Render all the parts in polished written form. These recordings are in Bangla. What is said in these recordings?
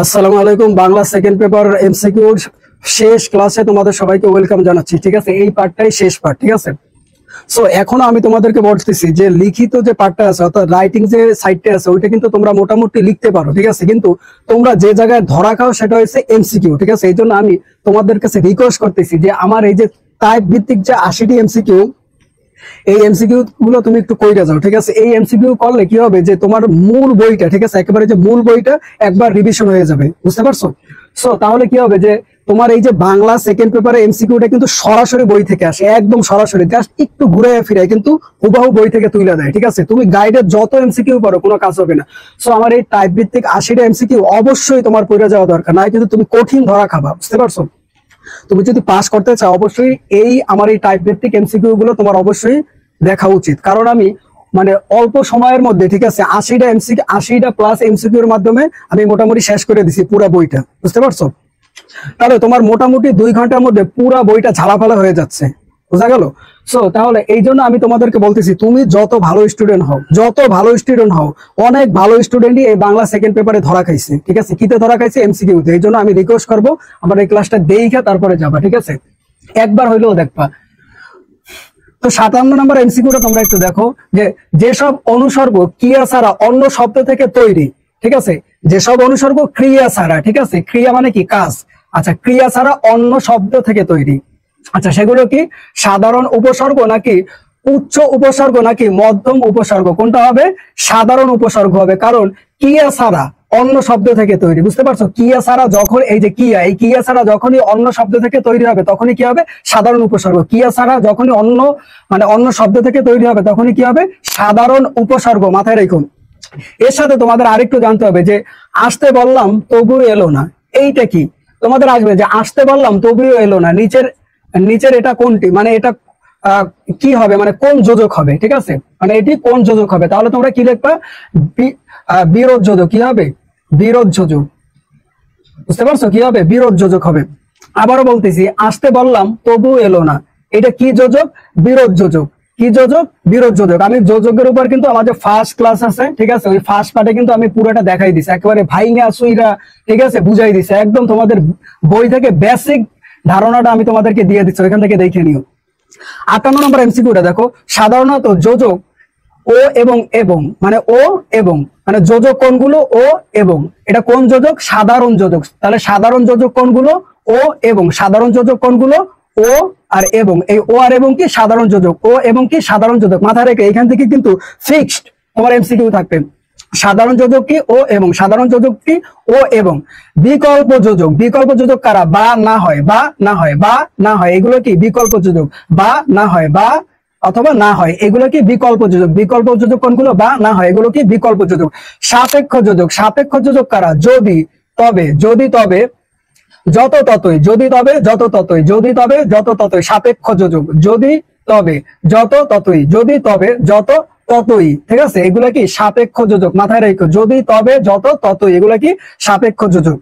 আসসালামু আলাইকুম। বাংলা সেকেন্ড পেপার এমসিকিউ শেষ ক্লাসে তোমাদের সবাইকে ওয়েলকাম জানাচ্ছি। ঠিক আছে, এই পার্টটাই শেষ পার্ট। ঠিক আছে, সো এখন আমি তোমাদেরকে বলতেছি যে লিখিত যে পার্টটা আছে অর্থাৎ রাইটিং যে সাইডটা আছে ওইটা কিন্তু তোমরা মোটামুটি লিখতে পারো। ঠিক আছে, কিন্তু তোমরা যে জায়গায় ধরা খাও সেটা হচ্ছে এমসিকিউ। ঠিক আছে, এই জন্য আমি তোমাদের কাছে রিকোয়েস্ট করতেছি যে আমার এই যে টাইপ ভিত্তিক যে 80টি এমসিকিউ, এই এমসিকিউ গুলো তুমি একটু কইরা যাও। ঠিক আছে, এই এমসিকিউ করলে কি হবে যে তোমার মূল বইটা, ঠিক আছে, একেবারে যে মূল বইটা একবার রিভিশন হয়ে যাবে। বুঝতে পারছো? সো তাহলে কি হবে যে তোমার এই যে বাংলা সেকেন্ড পেপারে এমসিকিউটা কিন্তু সরাসরি বই থেকে আসে, একদম সরাসরি, জাস্ট একটু ঘুরে ফিরে কিন্তু হুবাহু বই থেকে তুলে দেয়। ঠিক আছে, তুমি গাইডের যত এমসিকিউ করো কোনো কাজ হবে না। সো আমার এই টাইপ ভিত্তিক 80টা এমসিকিউ অবশ্যই তোমার পড়ে যাওয়া দরকার, না কিন্তু তুমি কঠিন ধরা খাবা। বুঝতে পারছো? তুমি যদি পাস করতে চাও অবশ্যই এই আমার এই টাইপ ভিত্তিক এমসিকিউ গুলো তোমার অবশ্যই দেখা উচিত, কারণ আমি মানে অল্প সময়ের মধ্যে, ঠিক আছে, 80টা প্লাস এমসিকিউ এর মাধ্যমে আমি মোটামুটি শেষ করে দিছি পুরো বইটা। বুঝতে পারছো? তাহলে তোমার মোটামুটি 2 ঘন্টার মধ্যে পুরো বইটা ঝালাফালা হয়ে যাচ্ছে। বোঝা গেল? সো তাহলে এই জন্য আমি তোমাদেরকে বলতেছি, তুমি যত ভালো স্টুডেন্ট হও, অনেক ভালো স্টুডেন্টই এই বাংলা সেকেন্ড পেপারে ধরা খাইছে। ঠিক আছে, কিতে ধরা খাইছে? এমসিকিউতে। এই জন্য আমি রিকোয়েস্ট করবো আমার এই ক্লাসটা দেখে তারপরে যাবা। ঠিক আছে, একবার হইলেও দেখবা। তো 57 নম্বর এমসিকিউটা তোমরা একটু দেখো যে যেসব অনুসর্গ ক্রিয়া ছাড়া অন্য শব্দ থেকে তৈরি। ঠিক আছে, যেসব অনুসর্গ ক্রিয়া ছাড়া, ঠিক আছে, ক্রিয়া মানে কি? কাজ। আচ্ছা, ক্রিয়া ছাড়া অন্য শব্দ থেকে তৈরি। আচ্ছা, সেগুলো কি সাধারণ উপসর্গ নাকি উচ্চ উপসর্গ নাকি মধ্যম উপসর্গ? কোনটা হবে? সাধারণ উপসর্গ হবে, কারণ ক্রিয়া ছাড়া অন্য শব্দ থেকে তৈরি। বুঝতে পারছো? ক্রিয়া ছাড়া যখন এই যে ক্রিয়া, এই ক্রিয়া ছাড়া যখনই অন্য শব্দ থেকে তৈরি হবে তখনই কি হবে? সাধারণ উপসর্গ। ক্রিয়া ছাড়া যখনই অন্য শব্দ থেকে তৈরি হবে তখনই কি হবে? সাধারণ উপসর্গ। মাথায় রাখুন। এর সাথে তোমাদের আরেকটু জানতে হবে যে আসতে বললাম তবুও এলো না, এইটা কি? তোমাদের আসবে যে আসতে বললাম তবুও এলো না, নিচের এটা কোনটি, মানে এটা কি হবে, মানে কোন যোজক হবে? ঠিক আছে, মানে এটি কোন যোজক হবে? তাহলে তোমরা কি লিখবা? বিরোধ যোজক। কি হবে? বিরোধ যোজক। বুঝতে পারছো? কি হবে? বিরোধ যোজক হবে। আবারও বলতেছি, আসতে বললাম তবুও এলো না, এটা কি যোজক? বিরোধ যোজক। কি যোজক? বিরোধ যোজক। আমি যোজকের উপর কিন্তু আমাদের ফার্স্ট ক্লাস আছে, ঠিক আছে, ওই ফার্স্ট পার্টে কিন্তু আমি পুরোটা দেখাই দিছি, একেবারে ভাইঙ্গা সুইরা, ঠিক আছে, বুঝাই দিছে একদম। তোমাদের বই থেকে বেসিক ধারণাটা আমি তোমাদেরকে দিয়ে দিচ্ছি, ওইখান থেকে দেখে নিও। 58 নম্বর এমসিকিউটা দেখো, সাধারণত যোজক ও এবং মানে ও এবং মানে যোজক কোনগুলো? ও এবং। এটা কোন যোজক? সাধারণ যোজক। তাহলে সাধারণ যোজক কোনগুলো? ও এবং। সাধারণ যোজক কোনগুলো? ও আর এবং। এই ও আর এবং কি? সাধারণ যোজক। ও এবং কি? সাধারণ যোজক। মাথায় রেখে এখান থেকে কিন্তু ফিক্সড তোমার এমসিকিউ থাকবে। সাধারণ যোজক কি? ও এবং। সাধারণ যোজক কি? ও এবং। বিকল্প যোজক। বিকল্প যোজক কারা? বা না হয়, বা না হয়, বা না হয়, এগুলো কি? বিকল্প যোজক। বা না হয়, বা অথবা না হয়, এগুলো কি? বিকল্প যোজক। বিকল্প যোজক কোনগুলো? বা না হয়, এগুলো কি? বিকল্প যোজক। সাপেক্ষ যোজক। সাপেক্ষ যোজক কারা? যদি, তবে, যদি, তবে, যত, ততই, যদি, তবে, যত, ততই, যদি, তবে, যত, ততই, সাপেক্ষ যোজক। যদি, তবে, যত, ততই, যদি, তবে, যত, ততই, ঠিক আছে, এগুলা কি? সাপেক্ষ যোজক। মাথায় রেখো, যদি, তবে, যত, ততই, এগুলা কি? সাপেক্ষ যোজক।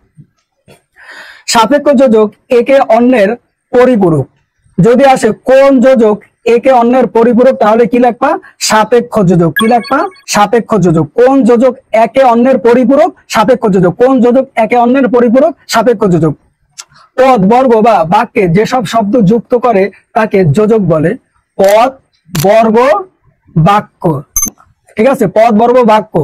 সাপেক্ষ যোজক একে অন্যের পরিপূরক। যদি আসে কোন যোজক একে অন্যের পরিপূরক, তাহলে কি লিখবা? সাপেক্ষ যোজক। কি লিখবা? সাপেক্ষ যোজক। কোন যোজক একে অন্যের পরিপূরক? সাপেক্ষ যোজক। কোন যোজক একে অন্যের পরিপূরক? সাপেক্ষ যোজক। পদ, বর্গ বা বাক্যে যেসব শব্দ যুক্ত করে তাকে যোজক বলে। পদ, বর্গ, বাক্য, ঠিক আছে, পদ, বর্গ, বাক্য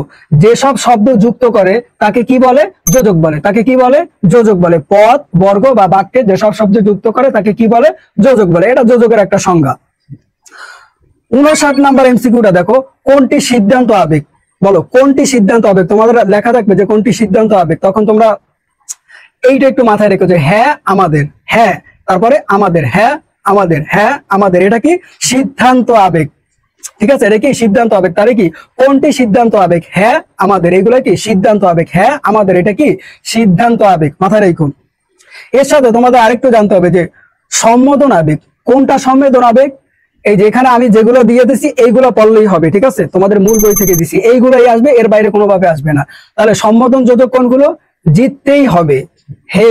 যেসব শব্দ যুক্ত করে তাকে কি বলে? যোজক বলে। তাকে কি বলে? যোজক বলে। পদ, বর্গ বা বাক্যে যেসব শব্দ যুক্ত করে তাকে কি বলে? যোজক বলে। এটা যোজকের একটা সংজ্ঞা। 59 নাম্বার এমসিকিউটা দেখো, কোনটি সিদ্ধান্ত আবেগ? বলো, কোনটি সিদ্ধান্ত আবেগ? তোমাদের লেখা থাকবে যে কোনটি সিদ্ধান্ত আবেগ, তখন তোমরা এইটা একটু মাথায় রেখো যে হ্যাঁ আমাদের, হ্যাঁ তারপরে আমাদের, হ্যাঁ আমাদের, হ্যাঁ আমাদের, এটা কি? সিদ্ধান্ত আবেগ। ঠিক আছে, এটা কি? সিদ্ধান্ত আবেগ। তাহলে কি? কোনটি সিদ্ধান্ত আবেগ? হ্যাঁ আমাদের, এগুলো কি? সিদ্ধান্ত আবেগ। হ্যাঁ আমাদের, এটা কি? সিদ্ধান্ত আবেগ। মাথায় রেখো। এর সাথে তোমাদের আরেকটু জানতে হবে যে সম্বোধন আবেগ কোনটা? সম্বোধন আবেগ এই যে এখানে আমি যেগুলো দিয়ে দিছি এইগুলো পড়লেই হবে। ঠিক আছে, তোমাদের মূল বই থেকে দিছি, এইগুলাই আসবে, এর বাইরে কোনোভাবে আসবে না। তাহলে সম্বোধন যোজক কোনগুলো? জিততেই হবে, হে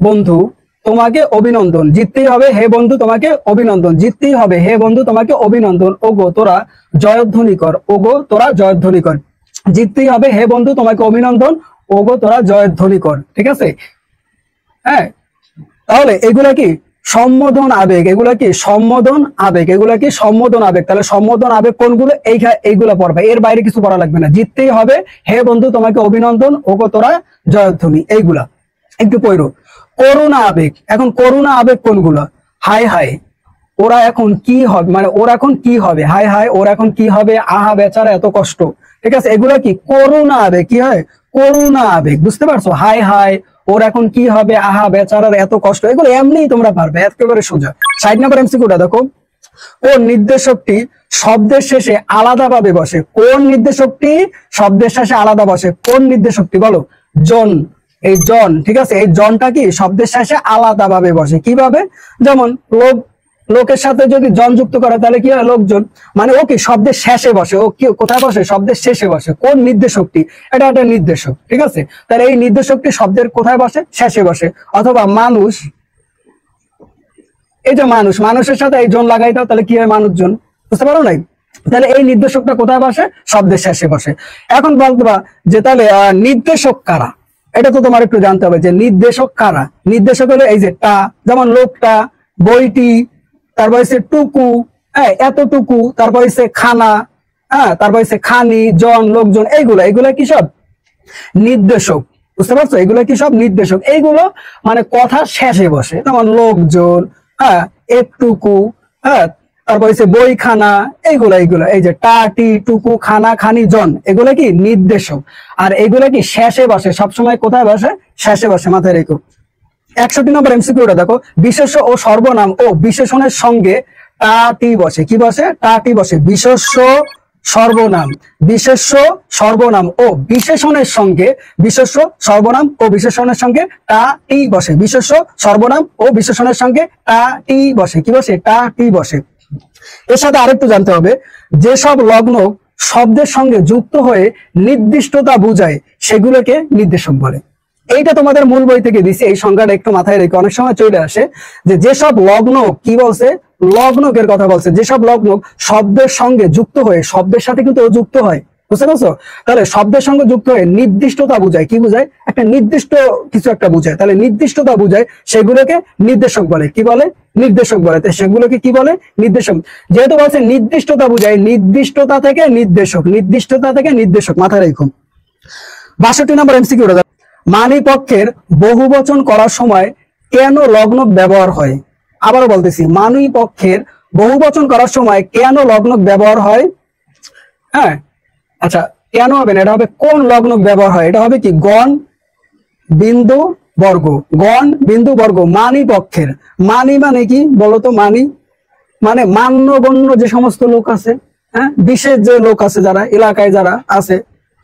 বন্ধু তোমাকে অভিনন্দন। জিততেই হবে, হে বন্ধু তোমাকে অভিনন্দন। জিততেই হবে, হে বন্ধু তোমাকে অভিনন্দন। ওগো তোরা জয়ধ্বনি কর, ওগো তোরা জয়ধ্বনি কর। জিততেই হবে, হে বন্ধু তোমাকে অভিনন্দন। ওগো তোরা জয়ধ্বনি কর, ঠিক আছে। হ্যাঁ, তাহলে এগুলা কি সম্বোধন আবেগ, এগুলা কি সম্বোধন আবেগ, এগুলা কি সম্বোধন আবেগ। তাহলে সম্বোধন আবেগ কোনগুলো, এইগুলা পড়বে, এর বাইরে কিছু পড়া লাগবে না। জিততেই হবে, হে বন্ধু তোমাকে অভিনন্দন, ওগো তোরা জয়ধ্বনি, এইগুলা একটু পড়ো। করুণা আবেগ, এখন করুণা আবেগ কোনগুলো, হায় হায় ওরা এখন কি হবে, মানে ওরা এখন কি হবে, হায় হায় ওরা এখন কি হবে, আহা বেচারা এত কষ্ট, ঠিক আছে। এগুলা কি করুণা আবেগ, কি হয় করুণা আবেগ, বুঝতে পারছো। হায় হায় ওর এখন কি হবে, আহা বেচারার এত কষ্ট, এগুলো এমনিই তোমরা পারবে, একেবারে সোজা। 60 নম্বর এমসিকিউটা দেখো, কোন নির্দেশকটি শব্দের শেষে আলাদাভাবে বসে, কোন নির্দেশকটি শব্দের শেষে আলাদা বসে, কোন নির্দেশকটি বলো, জন। এই জন, ঠিক আছে, এই জনটা কি শব্দের শেষে আলাদাভাবে বসে, কিভাবে, যেমন লোক, লোকের সাথে যদি জন যুক্ত করে তাহলে কি হয় লোকজন, মানে ও কি শব্দের শেষে বসে, ও কি কোথায় বসে, শব্দের শেষে বসে। কোন নির্দেশকটি, এটা একটা নির্দেশক, ঠিক আছে। তাহলে এই নির্দেশকটি শব্দের কোথায় বসে, শেষে বসে। অথবা মানুষ, এই যে মানুষ, মানুষের সাথে এই জন লাগাই দাও তাহলে কি হয় মানুষজন, বুঝতে পারো নাই। তাহলে এই নির্দেশকটা কোথায় বসে, শব্দের শেষে বসে। এখন বলতে পারবা যে তাহলে নির্দেশক কারা, এটা তো তোমার একটু জানতে হবে যে নির্দেশক কারা। নির্দেশক হলো এই যে টা, যেমন লোকটা, বইটি, তারপর হচ্ছে টুকু, হ্যাঁ এতটুকু, তারপর হচ্ছে খানা, হ্যাঁ তারপর হচ্ছে খানি, জন, লোকজন, এইগুলা কি সব নির্দেশক, বুঝতে পারছো। এগুলো কি সব নির্দেশক, এইগুলো মানে কথা শেষে বসে, যেমন লোকজন, হ্যাঁ একটুকু, হ্যাঁ তারপর হচ্ছে বইখানা, এইগুলা এই যে টা, টি, টুকু, খানা, খানি, জন, এগুলা কি নির্দেশক। আর এগুলা কি শেষে বসে, সবসময় কোথায় বসে, শেষে বসে, মাথায় রেখো। 61 নম্বর এমসিকিউটা দেখো, বিশেষ্য ও সর্বনাম ও বিশেষণের সঙ্গে টা টি বসে, কি বসে, টা টি বসে। বিশেষ্য সর্বনাম, বিশেষ্য সর্বনাম ও বিশেষণের সঙ্গে, বিশেষ্য সর্বনাম ও বিশেষণের সঙ্গে টা টি বসে। বিশেষ্য সর্বনাম ও বিশেষণের সঙ্গে টা টি বসে, কি বসে, টা টি বসে। এর সাথে আরেকটু জানতে হবে, যেসব লগ্ন শব্দের সঙ্গে যুক্ত হয়ে নির্দিষ্টতা বোঝায় সেগুলোকে নির্দেশক বলে। এইটা তোমাদের মূল বই থেকে দিছি, এই সংজ্ঞাটা একটু মাথায় রেখে অনেক সময় চলে আসে যে যেসব লগ্ন, কি বলছে, লগ্নকের কথা বলছে, যেসব লগ্ন শব্দের সঙ্গে যুক্ত হয়ে, শব্দের সাথে কিন্তু যুক্ত হয়, বুঝতে পারছো। তাহলে শব্দের সঙ্গে যুক্ত হয়ে নির্দিষ্টতা বোঝায়, কি বোঝায়, একটা নির্দিষ্ট কিছু একটা বোঝায়, তাহলে নির্দিষ্টতা বোঝায় সেগুলোকে নির্দেশক বলে, কি বলে, নির্দেশক বলে। তো সেগুলোকে কি বলে, নির্দেশক। যেহেতু বলছে নির্দিষ্টতা বোঝায়, নির্দিষ্টতা থেকে নির্দেশক, নির্দিষ্টতা থেকে নির্দেশক, মাথায় রেখো। 62 নম্বর এমসিকিউটা, মানি পক্ষের বহুবচন করার সময় কেন লগ্ন ব্যবহার হয়। আবারও বলতেছি, মানি পক্ষের বহুবচন করার সময় কেন লগ্ন ব্যবহার হয়। হ্যাঁ আচ্ছা, কেন হবে না, এটা হবে কোন লগ্ন ব্যবহার হয়, এটা হবে কি গণ বিন্দু বর্গ, গণ বিন্দু বর্গ। মানি পক্ষের, মানি মানে কি বলতো, মানি মানে মান্যগণ্য যে সমস্ত লোক আছে, হ্যাঁ বিশেষ যে লোক আছে, যারা এলাকায় যারা আছে,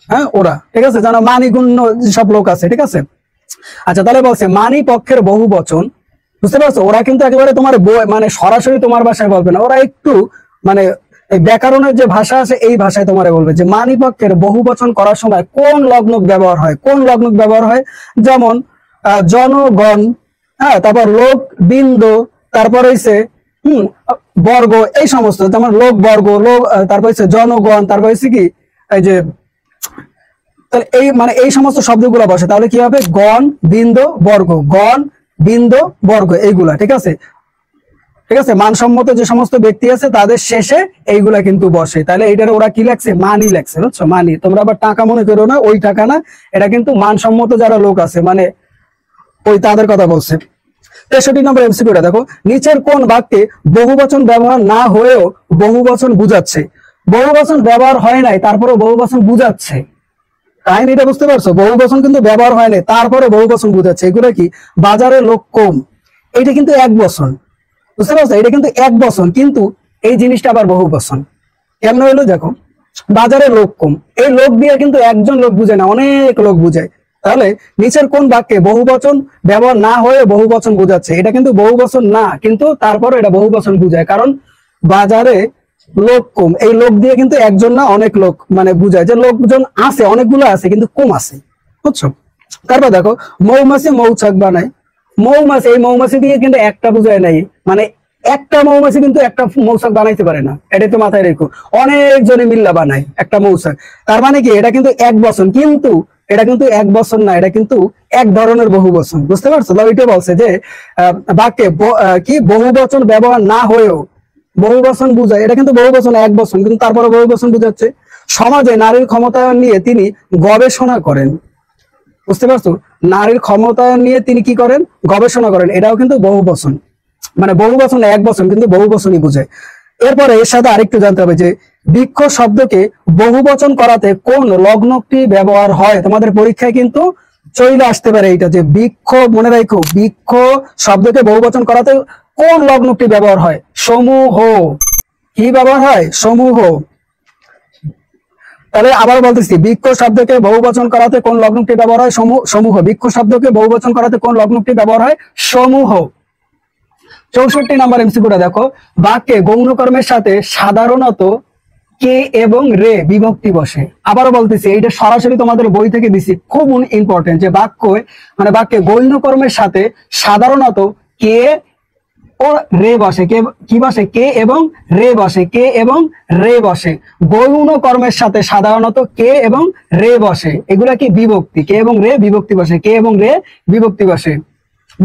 হ্যাঁ ওরা, ঠিক আছে, যারা মানিগণ্য যেসব লোক আছে, ঠিক আছে। আচ্ছা তাহলে বলছে মানি পক্ষের বহু বচন, বুঝতে পারছো। ওরা কিন্তু একেবারে তোমার মানে সরাসরি তোমার ভাষায় বলবে না, ওরা একটু মানে এই ব্যাকরণের যে ভাষা আছে এই ভাষায় তোমারে বলবে যে মানি পক্ষের বহু বচন করার সময় কোন লগ্নক ব্যবহার হয়, কোন লগ্নক ব্যবহার হয়। যেমন জনগণ, হ্যাঁ তারপর লোক বিন্দু, তারপর হইছে বর্গ, এই সমস্ত, যেমন লোক বর্গ, লোক, তারপর হচ্ছে জনগণ, তারপর হচ্ছে কি এই যে, তাহলে এই মানে এই সমস্ত শব্দগুলো বসে, তাহলে কি হবে গণ বিন্দু বর্গ, গণ বিন্দু বর্গ, এইগুলা, ঠিক আছে, ঠিক আছে। মানসম্মত যে সমস্ত ব্যক্তি আছে তাদের শেষে এইগুলা কিন্তু বসে। তাহলে এইটার ওরা কি লাগছে, মানি লাগছে, বুঝছো, মানি। তোমরা আবার টাকা মনে করো না, ওই টাকা না, এটা কিন্তু মানসম্মত যারা লোক আছে, মানে ওই তাদের কথা বলছে। 63 নম্বর এমসিকিউটা দেখো, নিচের কোন বাক্যে বহুবচন ব্যবহার না হয়েও বহুবচন বুঝাচ্ছে। বহুবচন ব্যবহার হয় নাই, তারপরে বহুবচন বুঝাচ্ছে, কাহিনীটা বুঝতে পারছো। বহুবচন কিন্তু ব্যবহার হয় নাই, তারপরে বহুবচন বুঝাচ্ছে। এগুলো কি, বাজারে লোক কম, এটা কিন্তু এক বচন, বুঝতে পারছো, এটা কিন্তু এক বচন, কিন্তু এই জিনিসটা আবার বহুবচন। কেমন হইলো দেখো, বাজারে লোক কম, এই লোক দিয়ে কিন্তু একজন লোক বুঝে না, অনেক লোক বুঝায়। তাহলে নিচের কোন বাক্যে বহুবচন ব্যবহার না হয়ে বহুবচন বোঝাচ্ছে, এটা কিন্তু বহুবচন না, কিন্তু তারপরে এটা বহুবচন বুঝায়, কারণ বাজারে লোক কম, এই লোক দিয়ে কিন্তু একজন না অনেক লোক মানে বুঝায়, যে লোকজন আছে, অনেকগুলো আছে কিন্তু কম আছে, বুঝছো। তারপর দেখো, মৌমাছি মৌচাক বানায়, মৌমাছি, এই মৌমাছি দিয়ে কিন্তু একটা বুঝায় নাই, মানে একটা মৌমাছি কিন্তু একটা মৌচাক বানাইতে পারে না, এটা তো মাথায় রেখো। অনেকজনে মিল্লা বানায় একটা মৌচাক, তার মানে কি এটা কিন্তু এক বচন, কিন্তু এটা কিন্তু এক বচন না, এটা কিন্তু এক ধরনের বহু বচন, বুঝতে পারছো? এটা বলছে যে বাক্যে কি বহু বচন ব্যবহার না হয়েও বহু বচন বুঝায়, এটা কিন্তু বহু বচন এক বচন, কিন্তু তারপরে বহু বচন বুঝাচ্ছে। সমাজে নারীর ক্ষমতায়ন নিয়ে তিনি গবেষণা করেন, বুঝতে পারছো? নারীর ক্ষমতায়ন নিয়ে তিনি কি করেন? গবেষণা করেন। এটাও কিন্তু বহু বচন, মানে বহু বচন এক বচন, কিন্তু বহু বচনই বুঝায়। এরপরে এর সাথে আরেকটু জানতে হবে যে বৃক্ষ শব্দকে বহু বচন করাতে কোন লগ্নটি ব্যবহার হয়। তোমাদের পরীক্ষায় কিন্তু চলে আসতে পারে এইটা, যে বৃক্ষ, মনে রাখো বৃক্ষ শব্দকে বহু বচন করাতে কোন লগ্নটি ব্যবহার হয়? সমূহ। কি ব্যবহার হয়? সমূহ। তাহলে আবার বলতেছি, বৃক্ষ শব্দকে বহুবচন করাতে কোন লগ্নটি ব্যবহার হয়? সমূহ। বৃক্ষ শব্দকে বহুবচন করাতে কোন লগ্নটি ব্যবহার হয়? সমূহ। 64 নম্বর এমসিকিউটা দেখো, বাক্যে গৌণ কর্মের সাথে সাধারণত কে এবং রে বিভক্তি বসে। আবারও বলতেছি, এইটা সরাসরি তোমাদের বই থেকে দিছি, খুব ইম্পর্টেন্ট, যে বাক্যে গৌণ কর্মের সাথে সাধারণত কে ও রে বসে। কে কি বসে? কে এবং রে বসে। কে এবং রে বসে। গৌণ কর্মের সাথে সাধারণত কে এবং রে বসে, এগুলা কি? বিভক্তি। কে এবং রে বিভক্তি বসে। কে এবং রে বিভক্তি বসে।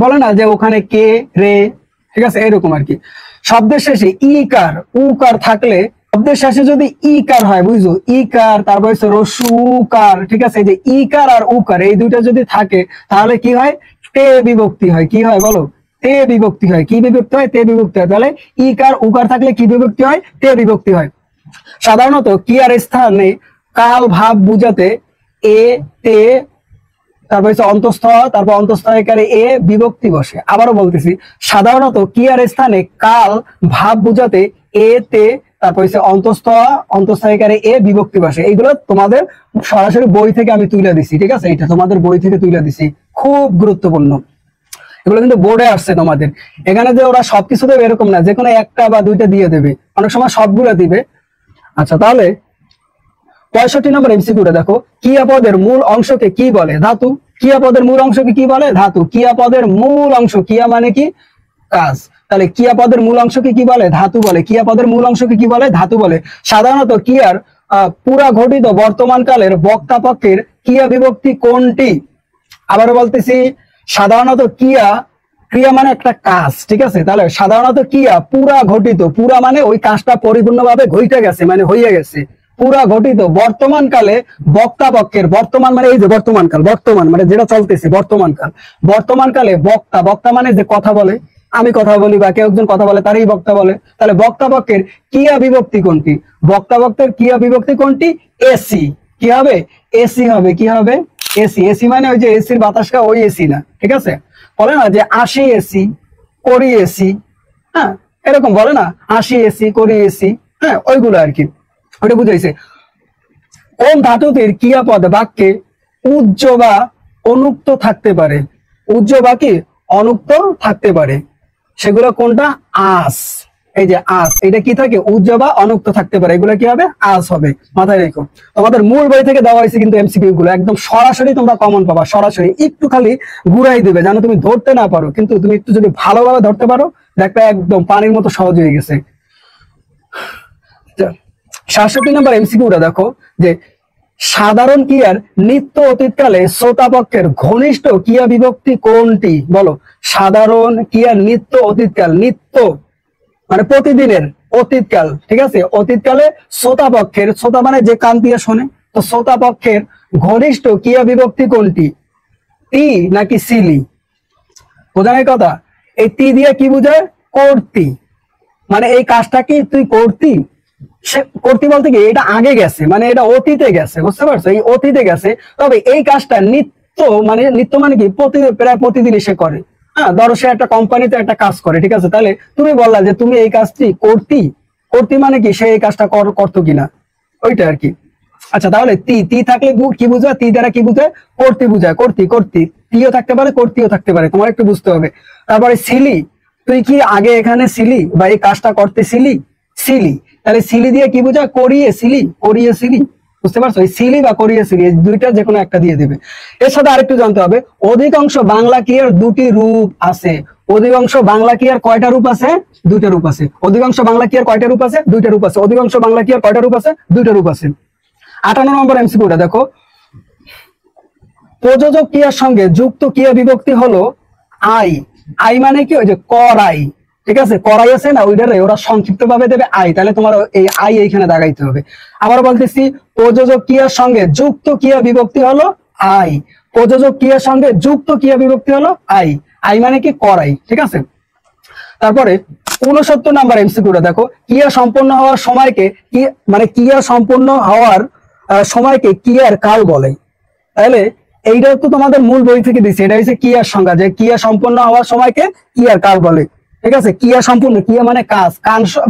বলে না যে ওখানে কে রে, ঠিক আছে, এরকম আর কি। শব্দের শেষে ইকার উকার থাকলে, শব্দের শেষে যদি ইকার হয়, বুঝছো, ইকার, তারপর হচ্ছে রসুকার, ঠিক আছে, যে ইকার আর উকার এই দুইটা যদি থাকে তাহলে কি হয়? তে বিভক্তি হয়। কি হয় বলো? তে বিভক্তি হয়। কি বিভক্তি হয়? তে বিভক্তি হয়। তাহলে ইকার উকার থাকলে কি বিভক্তি হয়? তে বিভক্তি হয়। সাধারণত কিয়ার স্থানে কাল ভাব বুঝাতে এ তে, তারপর হচ্ছে অন্তঃস্থ, তারপর অন্তঃস্থকারে এ বিভক্তি বসে। আবারও বলতেছি, সাধারণত কিয়ার স্থানে কাল ভাব বুঝাতে এ তে, তারপর হচ্ছে অন্তঃস্থকারে এ বিভক্তি বসে। এইগুলো তোমাদের সরাসরি বই থেকে আমি তুলে দিছি, ঠিক আছে? এটা তোমাদের বই থেকে তুলে দিছি, খুব গুরুত্বপূর্ণ। এগুলো কিন্তু বোর্ডে আসছে তোমাদের। এখানে যে ওরা সবকিছু দেবে এরকম না, যে কোনো একটা বা দুইটা দিয়ে দেবে, অনেক সময় সবগুলো দিবে। আচ্ছা, তাহলে 65 নম্বর এমসিকিউটা দেখো, ক্রিয়াপদের মূল অংশকে কি বলে? ধাতু। ক্রিয়াপদের মূল অংশকে কি বলে? ধাতু। ক্রিয়াপদের মূল অংশ, ক্রিয়া মানে কি? কাজ। তাহলে ক্রিয়াপদের মূল অংশকে কি বলে? ধাতু বলে। ক্রিয়াপদের মূল অংশকে কি বলে? ধাতু বলে। সাধারণত ক্রিয়ার পুরা ঘটিত বর্তমান কালের বক্তা পক্ষের ক্রিয়া বিভক্তি কোনটি? আবারও বলতেছি, সাধারণত ক্রিয়া মানে একটা কাজ, ঠিক আছে? তাহলে সাধারণত ক্রিয়া পুরা ঘটিত, পুরা মানে ওই কাজটা পরিপূর্ণভাবে ঘটে গেছে, মানে হয়ে গেছে, পুরা ঘটিত বর্তমান কালে বক্তা পক্ষের, বর্তমান মানে এই যে বর্তমান কাল, বর্তমান মানে যেটা চলতেছে বর্তমান কাল, বর্তমান কালে বক্তা মানে যে কথা বলে, আমি কথা বলি বা কেউ একজন কথা বলে তারই বক্তা বলে। তাহলে বক্তা পক্ষের ক্রিয়া বিভক্তি কোনটি? বক্তা পক্ষের ক্রিয়া বিভক্তি কোনটি? এসি। কি হবে? এসি হবে। কি হবে? এসি। এসি মানে ওই যে এসির বাতাসটা, ওই এসি না, ঠিক আছে? বলে না যে আসি এসি করি এসি, হ্যাঁ, এরকম বলে না, আসি এসি করি এসি, হ্যাঁ, ওইগুলো আর কি, ওটা বুঝাইছে। কোন ধাতুটির ক্রিয়াপদ বাক্যে উজ্জ বা অনুক্ত থাকতে পারে? উজ্জ বা কি অনুক্ত থাকতে পারে, সেগুলো কোনটা? আস। এই যে আস, এটা কি থাকে? উজ্জ বা অনুক্ত থাকতে পারে, এগুলো কি হবে? আস হবে। মাথায় রেখো, তোমাদের মূল বই থেকে দেওয়া হয়েছে কিন্তু এমসিকিউ গুলো একদম সরাসরি তোমরা কমন পাবা, সরাসরি। একটু খালি ঘুরাই দিবে যেন তুমি ধরতে না পারো, কিন্তু তুমি একটু যদি ভালোভাবে ধরতে পারো দেখবে একদম পানির মতো সহজ হয়ে গেছে। 67 নম্বর এমসিকিউটা দেখো, যে সাধারণ ক্রিয়ার নিত্য অতীতকালে শ্রোতাপক্ষের ঘনিষ্ঠ ক্রিয়া বিভক্তি কোনটি? বলো। সাধারণ ক্রিয়ার নিত্য অতীতকাল, নিত্য মানে প্রতিদিনের, অতীতকাল, ঠিক আছে? অতীতকালে শ্রোতাপক্ষের, শ্রোতা মানে যে কান দিয়ে শোনে, তো শ্রোতাপক্ষের ঘনিষ্ঠ ক্রিয়া বিভক্তি কোনটি? তি নাকি সিলি? বোঝা নাই কথা? এই তি দিয়ে কি বুঝায়? করতি, মানে এই কাজটা কি তুই করতি, সে করতি বলতে কি এটা আগে গেছে, মানে এটা অতীতে গেছে, বুঝতে পারছো? এই অতীতে গেছে, তবে এই কাজটা নিত্য মানে কি প্রায় প্রতিদিনই সে করে। হ্যাঁ, ধরো সে একটা কোম্পানিতে একটা কাজ করে, ঠিক আছে? তাহলে তুমি বললা যে তুমি এই কাজটি করতি মানে কি সে এই কাজটা করতো কিনা, ওইটা আর কি। আচ্ছা, তাহলে তি থাকলে কি বুঝায়? তি দ্বারা কি বুঝায়? করতি বুঝায়। করতি তিও থাকতে পারে, করতিও থাকতে পারে, তোমার একটু বুঝতে হবে। তারপরে সিলি, তুই কি আগে এখানে ছিলি বা এই কাজটা করতেছিলি? সিলি, তাহলে সিলি দিয়ে কি বোঝায়? করিয়েছিলি, বুঝতে পারছো? এই সিলি বা করিয়েছিলি, এই দুইটা যে কোনো একটা দিয়ে দিবে। এর সাথে আরেকটু জানতে হবে, অধিকাংশ বাংলা ক্রিয়ার দুটি রূপ আছে। অধিকাংশ বাংলা ক্রিয়ার কয়টা রূপ আছে? দুইটা রূপ আছে। অধিকাংশ বাংলা ক্রিয়ার কয়টা রূপ আছে? দুইটা রূপ আছে। অধিকাংশ বাংলা ক্রিয়ার কয়টা রূপ আছে? দুইটা রূপ আছে। 58 নম্বর এমসিকিউটা দেখো, প্রযোজক ক্রিয়ার সঙ্গে যুক্ত ক্রিয়া বিভক্তি হলো আই। আই মানে কি, ওই যে করাই, ঠিক আছে, করাই আছে না, ওইটারে ওরা সংক্ষিপ্ত ভাবে দেবে আই, তাহলে তোমার এই আই এইখানে দাগাইতে হবে। আবার বলতেছি, প্রযোজক ক্রিয়ার সঙ্গে যুক্ত ক্রিয়া বিভক্তি হলো আই। প্রযোজক ক্রিয়ার সঙ্গে যুক্ত ক্রিয়া বিভক্তি হলো আই। আই মানে কি, করাই, ঠিক আছে। তারপরে 69 নাম্বার এমসিকিউটা দেখো, ক্রিয়া সম্পন্ন হওয়ার সময়কে কি, মানে ক্রিয়া সম্পন্ন হওয়ার সময়কে ক্রিয়ার কাল বলে। তাহলে এইটা তো তোমাদের মূল বই থেকে দিচ্ছে, এটা হচ্ছে ক্রিয়ার সংজ্ঞা, যে ক্রিয়া সম্পন্ন হওয়ার সময়কে ক্রিয়ার কাল বলে, ঠিক আছে। ক্রিয়া সম্পূর্ণ, ক্রিয়া মানে কাজ,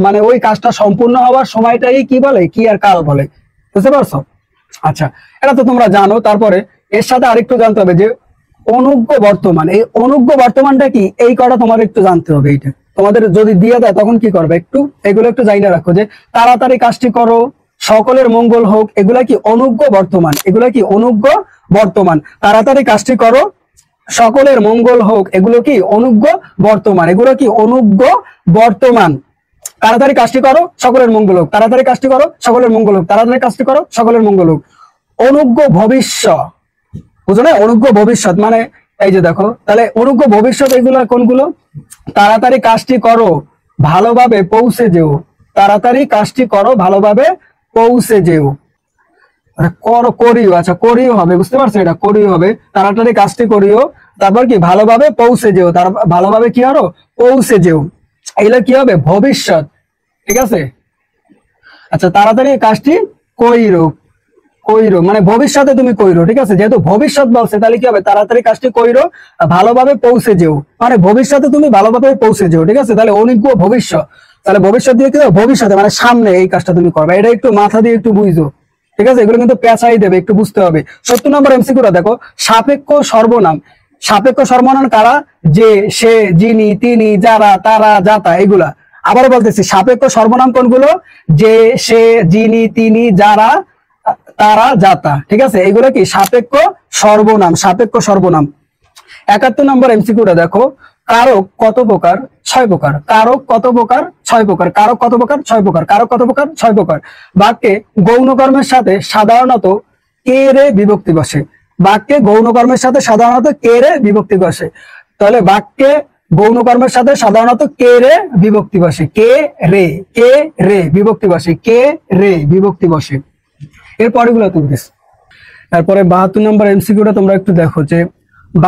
মানে ওই কাজটা সম্পূর্ণ হওয়ার সময়টাই কি বলে, ক্রিয়ার কাল বলে, বুঝতে পারছো? আচ্ছা, এটা তো তোমরা জানো। তারপরে এর সাথে আরেকটু জানতে হবে যে অনুজ্ঞ বর্তমান, এই অনুজ্ঞ বর্তমানটা কি, এই কটা তোমার একটু জানতে হবে। এইটা তোমাদের যদি দিয়ে দেয় তখন কি করবে, একটু এগুলো একটু জানিয়ে রাখো, যে তাড়াতাড়ি কাজটি করো, সকলের মঙ্গল হোক, এগুলা কি অনুজ্ঞ বর্তমান, এগুলা কি অনুজ্ঞ বর্তমান। তাড়াতাড়ি কাজটি করো, সকলের মঙ্গল হোক, এগুলো কি অনুজ্ঞ বর্তমান, এগুলো কি অনুজ্ঞ বর্তমান। তাড়াতাড়ি কাজটি করো, সকলের মঙ্গল হোক, তাড়াতাড়ি কাজটি করো, সকলের মঙ্গল হোক, তাড়াতাড়ি কাজটি করো, সকলের মঙ্গল হোক। অনুজ্ঞ ভবিষ্যৎ, বুঝো না, অনুজ্ঞ ভবিষ্যৎ মানে এই যে দেখো, তাহলে অনুজ্ঞ ভবিষ্যৎ এগুলা কোনগুলো, তাড়াতাড়ি কাজটি করো, ভালোভাবে পৌঁছে যেও, তাড়াতাড়ি কাজটি করো, ভালোভাবে পৌঁছে যেও, করিও, আচ্ছা করিও হবে, বুঝতে পারছো, এটা করিও হবে, তাড়াতাড়ি কাজটি করিও, তারপর কি ভালোভাবে পৌঁছে যেও, তার ভালোভাবে কি আরো পৌঁছে যেও, এগুলো কি হবে, ভবিষ্যৎ, ঠিক আছে। আচ্ছা, তাড়াতাড়ি কাজটি কইরো, কইরো মানে ভবিষ্যতে তুমি কইরো, ঠিক আছে, যেহেতু ভবিষ্যৎ বলছে তাহলে কি হবে, তাড়াতাড়ি কাজটি কইরো, ভালোভাবে পৌঁছে যেও, মানে ভবিষ্যতে তুমি ভালোভাবে পৌঁছে যেও, ঠিক আছে। তাহলে অনেক ভবিষ্যৎ, তাহলে ভবিষ্যৎ দিয়ে কি হবে, ভবিষ্যতে মানে সামনে এই কাজটা তুমি করবে, এটা একটু মাথা দিয়ে একটু বুঝো, ঠিক আছে, এগুলো কিন্তু পেঁচাই দেবে, একটু বুঝতে হবে। 70 নম্বর এমসিকিউটা দেখো, সাপেক্ষ সর্বনাম, সাপেক্ষ সর্বনাম কারা, যে, সে, যিনি, তিনি, যারা, তারা, যাতা, এগুলা। আবার বলতেছি, সাপেক্ষ সর্বনাম কোনগুলো, যে, সে, যিনি, তিনি, যারা, তারা, যাতা, ঠিক আছে, এগুলো কি সাপেক্ষ সর্বনাম, সাপেক্ষ সর্বনাম। 71 নম্বর এমসিকিউটা দেখো, কারক কত প্রকার, 6 প্রকার, কারক কত প্রকার, 6 প্রকার, কারক কত প্রকার, 6 প্রকার, কারক কত প্রকার, 6 প্রকার। বাক্যে গৌণ কর্মের সাথে সাধারণত কে রে বিভক্তি বসে, বাক্যে গৌণ কর্মের সাথে সাধারণত কে রে বিভক্তি বসে, তাহলে বাক্যে গৌণ কর্মের সাথে সাধারণত কে রে বিভক্তি বসে, কে রে বিভক্তি বসে, কে রে বিভক্তি বসে। এরপরে গুলো তুলতেছি। তারপরে 72 নম্বর এমসিকিউটা তোমরা একটু দেখো, যে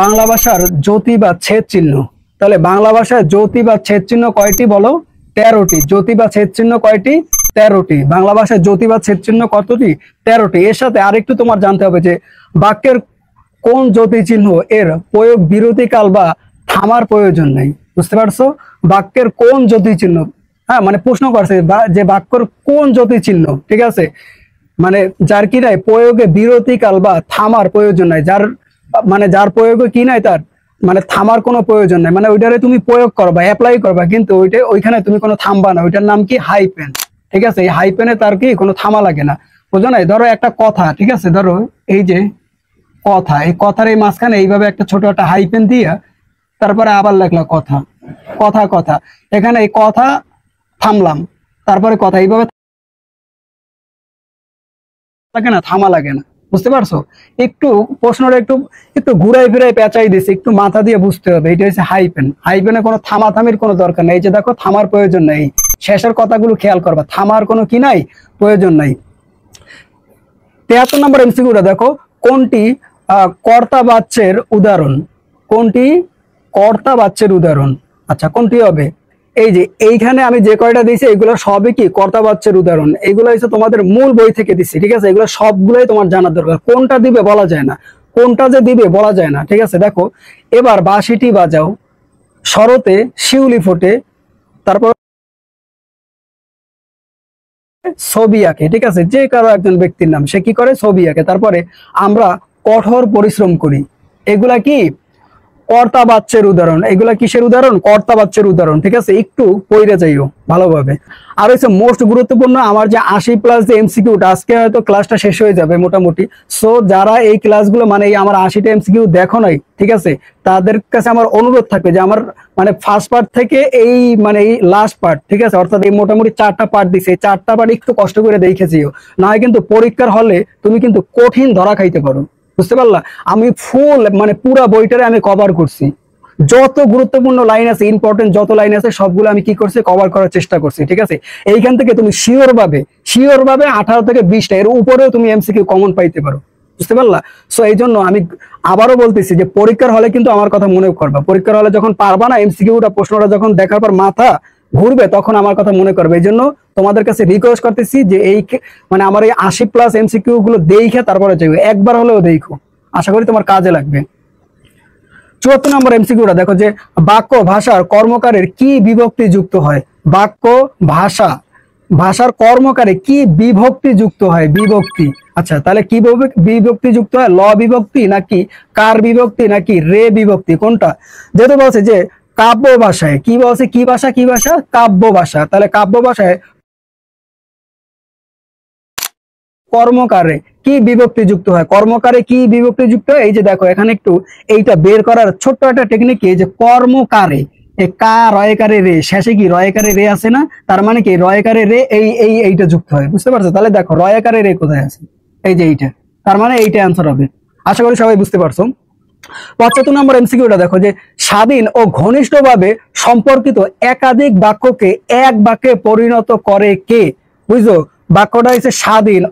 বাংলা ভাষার জ্যোতি বা ছেদ চিহ্ন, তাহলে বাংলা ভাষায় জ্যোতি বা ছেদ চিহ্ন কয়টি বলো, 13টি। জ্যোতি বা ছেদ চিহ্ন কয়টি, 13টি। বাংলা ভাষায় জ্যোতি বা ছেদ চিহ্ন কতটি, 13টি। এর সাথে আরেকটু তোমার জানতে হবে যে বাক্যের কোন জ্যোতি চিহ্ন এর প্রয়োগ বিরতিকাল বা থামার প্রয়োজন নেই, বুঝতে পারছো, বাক্যের কোন জ্যোতি চিহ্ন, হ্যাঁ মানে প্রশ্ন করছে যে বাক্যের কোন জ্যোতি চিহ্ন, ঠিক আছে, মানে যার কি নাই প্রয়োগে বিরতিকাল বা থামার প্রয়োজন নাই, যার মানে যার প্রয়োগে কি নাই, তার মানে থামার কোনো প্রয়োজন নাই, মানে ওইটারে তুমি প্রয়োগ করবা, অ্যাপ্লাই করবা, কিন্তু ওইখানে তুমি কোনো থামবা না, ওইটার নাম কি হাইপেন, ঠিক আছে। এই হাইপেনে তার কি কোনো থামা লাগে না, বুঝো নাই। ধরো একটা কথা, ঠিক আছে, ধরো এই যে কথা, এই কথার এই মাঝখানে এইভাবে একটা ছোট একটা হাইপেন দিয়া তারপরে আবার লেখলা কথা, কথা কথা, এখানে এই কথা থামলাম, তারপরে কথা, এইভাবে লাগে না, থামা লাগে না, বুঝতে পারছো। একটু প্রশ্নটা একটু একটু ঘুরাই ফিরাই পেঁচাই দিছে, একটু মাথা দিয়ে বুঝতে হবে। এটা হচ্ছে হাইপেন, হাইপেনে কোনো থামাথামির কোনো দরকার নেই। এই যে দেখো, থামার প্রয়োজন নেই, শেষের কথাগুলো খেয়াল করবা, থামার কোনো কি নাই, প্রয়োজন নাই। 73 নম্বর এমসিকিউটা দেখো, কোনটি কর্তা বাচ্চের উদাহরণ, কোনটি কর্তা বাচ্চের উদাহরণ, আচ্ছা কোনটি হবে, এই যে এইখানে আমি যে কয়টা দিয়েছি এগুলো সবই কি কর্তা বাচ্চের উদাহরণ, এগুলো হচ্ছে তোমাদের মূল বই থেকে দিচ্ছি, ঠিক আছে। এগুলো সবগুলোই তোমার জানার দরকার, কোনটা দিবে বলা যায় না, কোনটা যে দিবে বলা যায় না, ঠিক আছে। দেখো, এবার বাঁশিটি বাজাও, শরতে শিউলি ফোটে, তারপর ছবি আঁকে, ঠিক আছে, যে কারো একজন ব্যক্তির নাম, সে কি করে, ছবি আঁকে। তারপরে আমরা কঠোর পরিশ্রম করি, এগুলা কি কর্তা বাচ্চের উদাহরণ, এগুলা কিসের উদাহরণ, কর্তা বাচ্চের উদাহরণ, ঠিক আছে। একটু পড়ে যাইও ভালোভাবে। আর হচ্ছে মোস্ট গুরুত্বপূর্ণ আমার যে 80+ যে এমসিকিউটা, আজকে হয়তো ক্লাসটা শেষ হয়ে যাবে মোটামুটি। সো যারা এই ক্লাসগুলো মানে এই আমার 80টা এমসিকিউ দেখো নাই, ঠিক আছে, তাদের কাছে আমার অনুরোধ থাকবে যে আমার মানে ফার্স্ট পার্ট থেকে এই মানে এই লাস্ট পার্ট, ঠিক আছে, অর্থাৎ এই মোটামুটি 4টা পার্ট দিছে, এই 4টা পার্ট একটু কষ্ট করে দেখেছিও, না হয় কিন্তু পরীক্ষার হলে তুমি কিন্তু কঠিন ধরা খাইতে পারো, বুঝতে পারলা? আমি ফুল মানে পুরা বইটারে আমি কভার করছি, যত গুরুত্বপূর্ণ লাইন আছে, ইম্পর্টেন্ট যত লাইন আছে সবগুলো আমি কি করছি, কভার করার চেষ্টা করছি। ঠিক আছে, এইখান থেকে তুমি শিওর ভাবে 18 থেকে 20টা এর উপরেও তুমি এমসিকিউ কমন পাইতে পারো। বুঝতে পারলা? সো এই জন্য আমি আবারও বলতেছি যে পরীক্ষার হলে কিন্তু আমার কথা মনে করবা, পরীক্ষার হলে যখন পারবা না এমসিকিউটা প্রশ্নটা যখন দেখার পর মাথা ঘুরবে তখন আমার কথা মনে করবে। এই জন্য তোমাদের কাছে রিকোয়েস্ট করতেছি যে এই মানে আমার এই 80+ এমসিকিউ গুলো দেখে তারপরে যাবে, একবার হলেও দেখো, আশা করি তোমার কাজে লাগবে। 74 নম্বর এমসিকিউটা দেখো যে বাক্য ভাষার কর্মকারের কি বিভক্তি যুক্ত হয়। বাক্য ভাষার কর্মকারে কি বিভক্তি যুক্ত হয়? বিভক্তি। আচ্ছা, তাহলে কি বিভক্তি যুক্ত হয়? ল বিভক্তি নাকি কার বিভক্তি নাকি রে বিভক্তি, কোনটা? যেহেতু বলছে যে কাব্য ভাষায়, কি বলছে, কি ভাষা? কাব্য ভাষা। তাহলে কাব্য ভাষায় কর্মকারে কি বিভক্তি যুক্ত হয়? কর্মকারে কি বিভক্তি যুক্ত হয়? এই যে দেখো এখানে একটু এইটা বের করার ছোট্ট একটা টেকনিক, এই যে কর্মকারে কা রয়কারে রে, শেষে কি রয়কারে রে আছে না, তার মানে কি রয়কারে রে এইটা যুক্ত হয়। বুঝতে পারছো? তাহলে দেখো রয়কারে রে কোথায় আছে, এই যে এইটা, তার মানে এইটা অ্যান্সার হবে। আশা করি সবাই বুঝতে পারছো। 75 নম্বর এমসিকিউটা দেখো যে স্বাধীন ও ঘনিষ্ঠভাবে সম্পর্কিত একাধিক বাক্যকে এক বাক্যে পরিণত করে কে? বুঝছো? বাক্যটা হচ্ছে স্বাধীন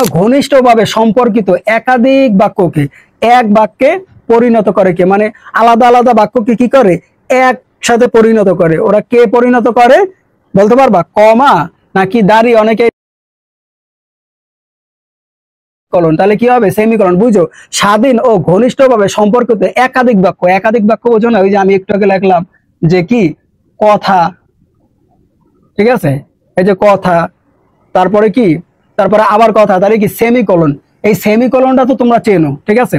ও ঘনিষ্ঠভাবে সম্পর্কিত একাধিক বাক্যকে এক বাক্যে পরিণত করে কে? মানে আলাদা আলাদা বাক্যকে কি করে, একসাথে পরিণত করে। ওরা কে পরিণত করে বলতে পারবা? কমা নাকি দাড়ি, অনেকে কলন, তাহলে কি হবে? সেমিকলন। বুঝো? স্বাধীন ও ঘনিষ্ঠভাবে সম্পর্কিত একাধিক বাক্য বোঝো না? ওই যে আমি একটু আগে লিখলাম যে কি কথা, ঠিক আছে, এই যে কথা, তারপরে কি, তারপরে আবার কথা, তাহলে কি সেমিকলন। এই সেমিকলনটা তো তোমরা চেনো, ঠিক আছে,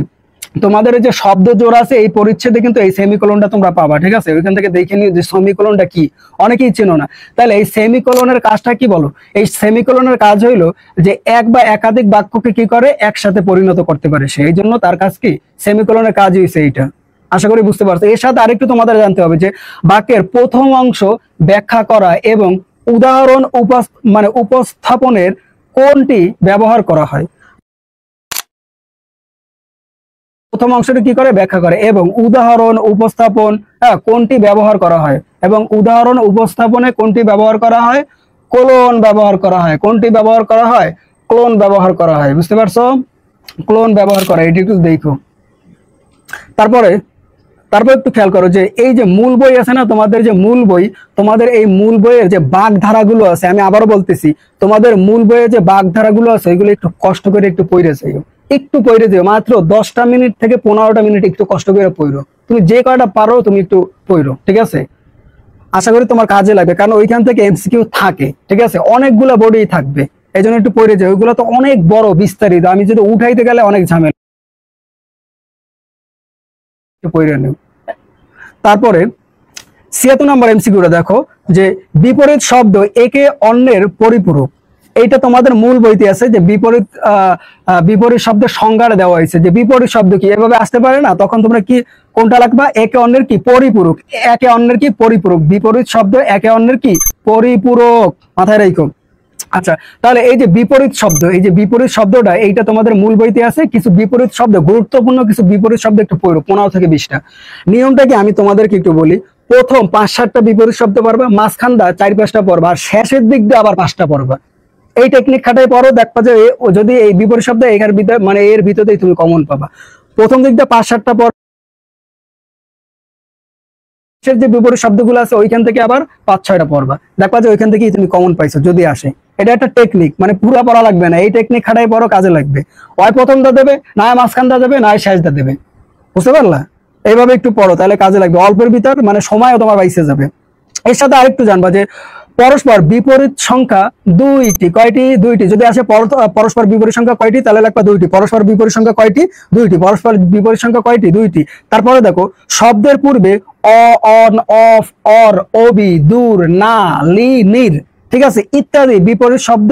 তোমাদের যে শব্দ জোড় আছে এই পরিচ্ছেদে কিন্তু এই সেমিকলনটা তোমরা পাবা। ঠিক আছে, ওইখান থেকে দেখে নিও যে সেমিকলনটা কি, অনেকেই চেনো না। তাহলে এই সেমিকলনের কাজটা কি বলো? এই সেমিকলনের কাজ হইলো যে এক বা একাধিক বাক্যকে কি করে, একসাথে পরিণত করতে পারে সে, এই জন্য তার কাজ কি, সেমিকলনের কাজ হইছে এইটা। আশা করি বুঝতে পারছো। এর সাথে আরেকটু তোমাদের জানতে হবে যে বাক্যের প্রথম অংশ ব্যাখ্যা করা এবং উদাহরণ উপস্থাপনের কোনটি ব্যবহার করা হয়? প্রথম অংশটি কি করে, ব্যাখ্যা করে, এবং উদাহরণ উপস্থাপন কোনটি ব্যবহার করা হয়? এবং উদাহরণ উপস্থাপনে কোনটি ব্যবহার করা হয়? ক্লোন ব্যবহার করা হয়। কোনটি ব্যবহার করা হয়? ক্লোন ব্যবহার করা হয়। বুঝতে পারছো? ক্লোন ব্যবহার করা, এটি একটু দেখো। তারপরে একটু খেয়াল করো যে এই যে মূল বই আছে না, তোমাদের যে মূল বই, তোমাদের এই মূল বইয়ের যে বাগধারাগুলো আছে, আমি আবারও বলতেছি, তোমাদের মূল বইয়ের যে বাগধারাগুলো আছে ওইগুলো একটু কষ্ট করে একটু পড়ে যাইও, একটু পড়ে দিও, মাত্র 10টা মিনিট থেকে 15টা মিনিট একটু কষ্ট করে পড়ো। তুমি যে কয়টা পারো তুমি একটু পড়ো, ঠিক আছে? আশা করি তোমার কাজে লাগবে, কারণ ওইখান থেকে এমসিকিউ থাকে, ঠিক আছে, অনেকগুলো বোর্ডেই থাকবে, এই জন্য একটু পড়ে যাও। ওইগুলো তো অনেক বড় বিস্তারিত, আমি যদি উঠাইতে গেলে অনেক ঝামেলা, একটু পড়ে নিও। তারপরে 76 নম্বর এমসিকিউটা দেখো যে বিপরীত শব্দ একে অন্যের পরিপূরক। এইটা তোমাদের মূল বইতে আছে যে বিপরীত শব্দের সংজ্ঞা দেওয়া হয়েছে, যে বিপরীত শব্দ কি এভাবে আসতে পারে না, তখন তোমরা কি কোনটা লাগবা? একে অন্যের কি পরিপূরক, একে অন্যের কি পরিপূরক, বিপরীত শব্দ একে অন্যের কি পরিপূরক, মাথায় রাখো। আচ্ছা, তাহলে এই যে বিপরীত শব্দ, এই যে বিপরীত শব্দটা এইটা তোমাদের মূল বইতে আছে। কিছু বিপরীত শব্দ, গুরুত্বপূর্ণ কিছু বিপরীত শব্দ একটু পড়ো, 15 থেকে 20টা। নিয়মটা কি আমি তোমাদেরকে একটু বলি। প্রথম 5-7টা বিপরীত শব্দ পড়বা, মাঝখানটা 4-5টা পড়বা, আর শেষের দিক দিয়ে আবার 5টা পড়বা। এই টেকনিক খাটাই পড়ো, দেখবা যে যদি এই বিপরীত শব্দ এর ভিতরে মানে এর ভিতরেই তুমি কমন পাবা। প্রথম দিক দিয়ে 5-7টা পড়, যে বিপরীত শব্দগুলো আছে ওইখান থেকে আবার 5-6টা পড়বা, দেখবা যে ওইখান থেকেই তুমি কমন পাইছো যদি আসে। এটা একটা টেকনিক, মানে পুরো পড়া লাগবে না, এই টেকনিক খাটাই পড়ো, কাজে লাগবে। হয় প্রথমটা দেবে, না মাঝখানটা দেবে, না শেষটা দেবে। বুঝতে পারলা? এইভাবে একটু পড়ো, তাহলে কাজে লাগবে। অল্পের ভিতর মানে সময়ও তোমার বাইসে যাবে। এর সাথে আরেকটু জানবা যে পরস্পর বিপরীত সংখ্যা দুইটি, কয়টি? দুইটি। যদি আসে পরস্পর বিপরীত সংখ্যা কয়টি, তাহলে লাগবে দুইটি। পরস্পর বিপরীত সংখ্যা কয়টি? দুইটি। পরস্পর বিপরীত সংখ্যা কয়টি? দুইটি। তারপরে দেখো শব্দের পূর্বে অ, অন, অফ, অর, অবি, দূর, না, লি, নির, ঠিক আছে, ইত্যাদি বিপরীত শব্দ